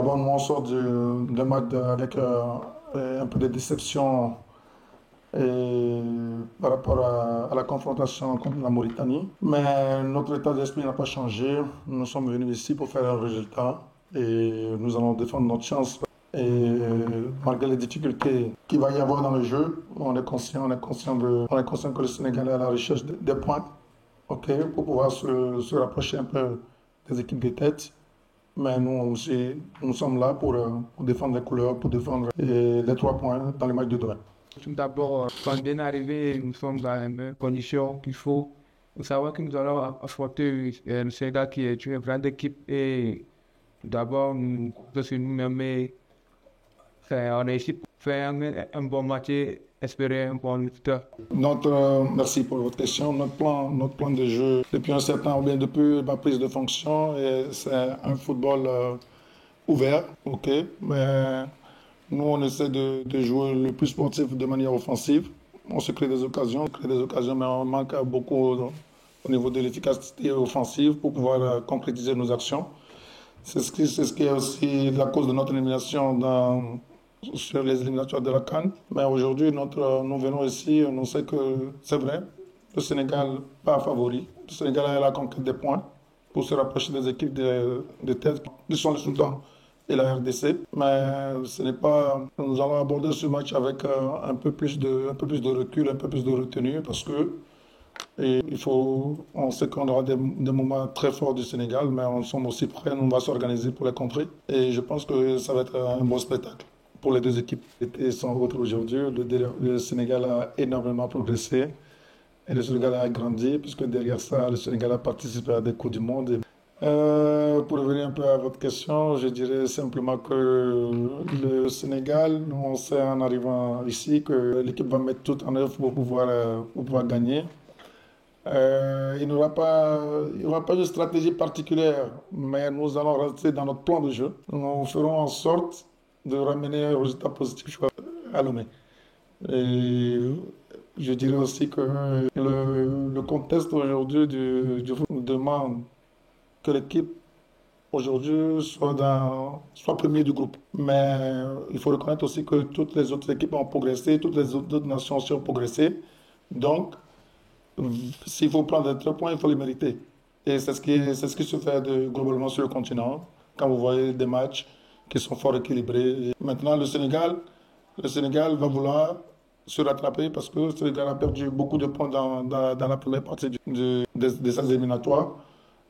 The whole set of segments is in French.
D'abord, nous, on sort d'un match avec un peu de déception et par rapport à la confrontation contre la Mauritanie. Mais notre état d'esprit n'a pas changé. Nous sommes venus ici pour faire un résultat et nous allons défendre notre chance. Et malgré les difficultés qu'il va y avoir dans le jeu, on est conscient que le Sénégal est à la recherche des points, ok, pour pouvoir se rapprocher un peu des équipes de tête. Mais nous aussi, nous sommes là pour défendre les couleurs, pour défendre les 3 points dans les matchs de demain. Tout d'abord, quand bien arrivé, nous sommes dans les mêmes conditions qu'il faut. Vous savez que nous allons affronter le Sénégal qui est une grande équipe et d'abord, parce que nous-mêmes, on a ici pour faire un bon match et espérer un bon résultat. Merci pour votre question. Notre plan de jeu, depuis un certain ou bien depuis ma prise de fonction, c'est un football ouvert, ok, mais nous, on essaie de jouer le plus sportif de manière offensive. On se crée des occasions, mais on manque beaucoup au niveau de l'efficacité offensive pour pouvoir concrétiser nos actions. C'est ce qui est aussi la cause de notre élimination sur les éliminatoires de la CAN. Mais aujourd'hui, nous venons ici, on sait que c'est vrai, le Sénégal pas favori. Le Sénégal est à la conquête des points pour se rapprocher des équipes de tête qui sont le Soudan et la RDC. Mais ce n'est pas. Nous allons aborder ce match avec un peu plus de recul, un peu plus de retenue parce que on sait qu'on aura des moments très forts du Sénégal, mais on sommes aussi prêts, on va s'organiser pour les contrer. Et je pense que ça va être un bon spectacle pour les deux équipes. Et sans autre aujourd'hui, le Sénégal a énormément progressé et le Sénégal a grandi, puisque derrière ça, le Sénégal a participé à des Coupes du Monde. Pour revenir un peu à votre question, je dirais simplement que le Sénégal, nous, on sait en arrivant ici que l'équipe va mettre tout en œuvre pour pouvoir gagner. Il n'y aura pas de stratégie particulière, mais nous allons rester dans notre plan de jeu. Nous ferons en sorte de ramener un résultat positif à Lomé. Et je dirais aussi que le contexte aujourd'hui du foot demande que l'équipe aujourd'hui soit premier du groupe. Mais il faut reconnaître aussi que toutes les autres équipes ont progressé, toutes les autres nations aussi ont progressé. Donc, s'il faut prendre des 3 points, il faut les mériter. Et c'est ce qui se fait globalement sur le continent, quand vous voyez des matchs qui sont fort équilibrés. Maintenant, le Sénégal va vouloir se rattraper parce que le Sénégal a perdu beaucoup de points dans la première partie de ces éliminatoires.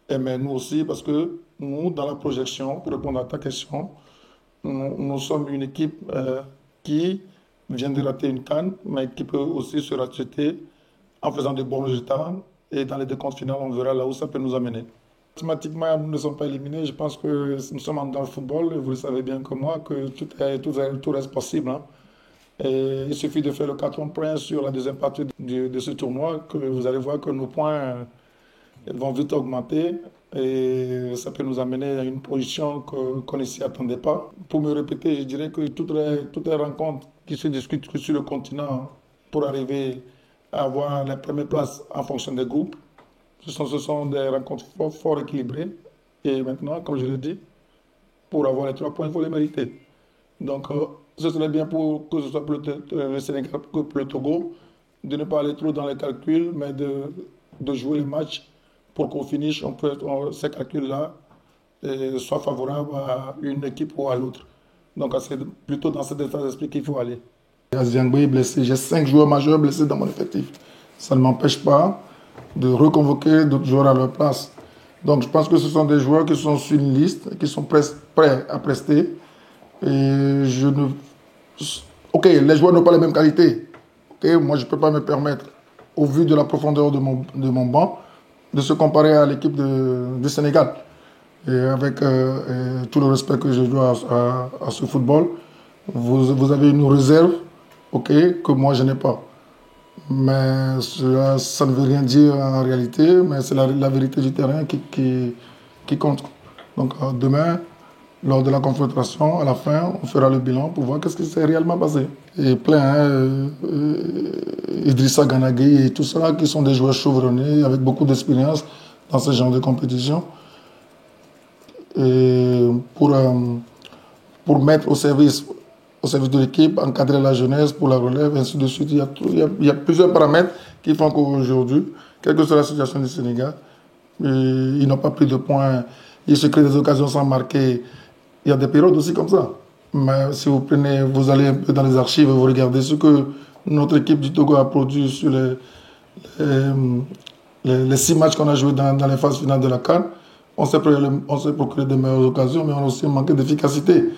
Et mais nous aussi, parce que nous, dans la projection, pour répondre à ta question, nous sommes une équipe qui vient de rater une canne, mais qui peut aussi se racheter en faisant de bons résultats. Et dans les deux comptes finaux, on verra là où ça peut nous amener. Automatiquement, nous ne sommes pas éliminés. Je pense que nous sommes dans le football, et vous le savez bien comme moi, que tout reste possible, hein. Et il suffit de faire le carton point sur la deuxième partie de ce tournoi, que vous allez voir que nos points vont vite augmenter et ça peut nous amener à une position qu'on ne s'y attendait pas. Pour me répéter, je dirais que toutes les rencontres qui se discutent sur le continent pour arriver à avoir les premières places en fonction des groupes, ce sont des rencontres fort équilibrées. Et maintenant, comme je l'ai dit, pour avoir les 3 points, il faut les mériter. Donc, ce serait bien pour que ce soit pour le Sénégal que pour le Togo, de ne pas aller trop dans les calculs, mais de jouer les matchs pour qu'au finish, ces calculs-là soient favorables à une équipe ou à l'autre. Donc, c'est plutôt dans cet état d'esprit qu'il faut aller. Aziangbe est blessé. J'ai 5 joueurs majeurs blessés dans mon effectif. Ça ne m'empêche pas de reconvoquer d'autres joueurs à leur place. Donc, je pense que ce sont des joueurs qui sont sur une liste, qui sont prêts à prester. Et je ne. Ok, les joueurs n'ont pas les mêmes qualités. Ok, moi, je ne peux pas me permettre, au vu de la profondeur de mon banc, de se comparer à l'équipe du Sénégal. Et avec tout le respect que je dois à ce football, vous avez une réserve, ok, que moi, je n'ai pas. Mais ça ne veut rien dire en réalité, mais c'est la vérité du terrain qui compte. Donc, demain, lors de la confrontation, à la fin, on fera le bilan pour voir qu'est-ce qui s'est réellement passé. Et plein, hein, Idrissa Ganagui et tout ça, qui sont des joueurs chevronnés, avec beaucoup d'expérience dans ce genre de compétition. Et pour mettre au service de l'équipe, encadrer la jeunesse pour la relève, ainsi de suite. Il y a plusieurs paramètres qui font qu'aujourd'hui, quelle que soit la situation du Sénégal, ils n'ont pas pris de points, ils se créent des occasions sans marquer. Il y a des périodes aussi comme ça. Mais si vous prenez, vous allez un peu dans les archives, vous regardez ce que notre équipe du Togo a produit sur les 6 matchs qu'on a joués dans les phases finales de la CAN. On s'est procuré de meilleures occasions, mais on a aussi manqué d'efficacité.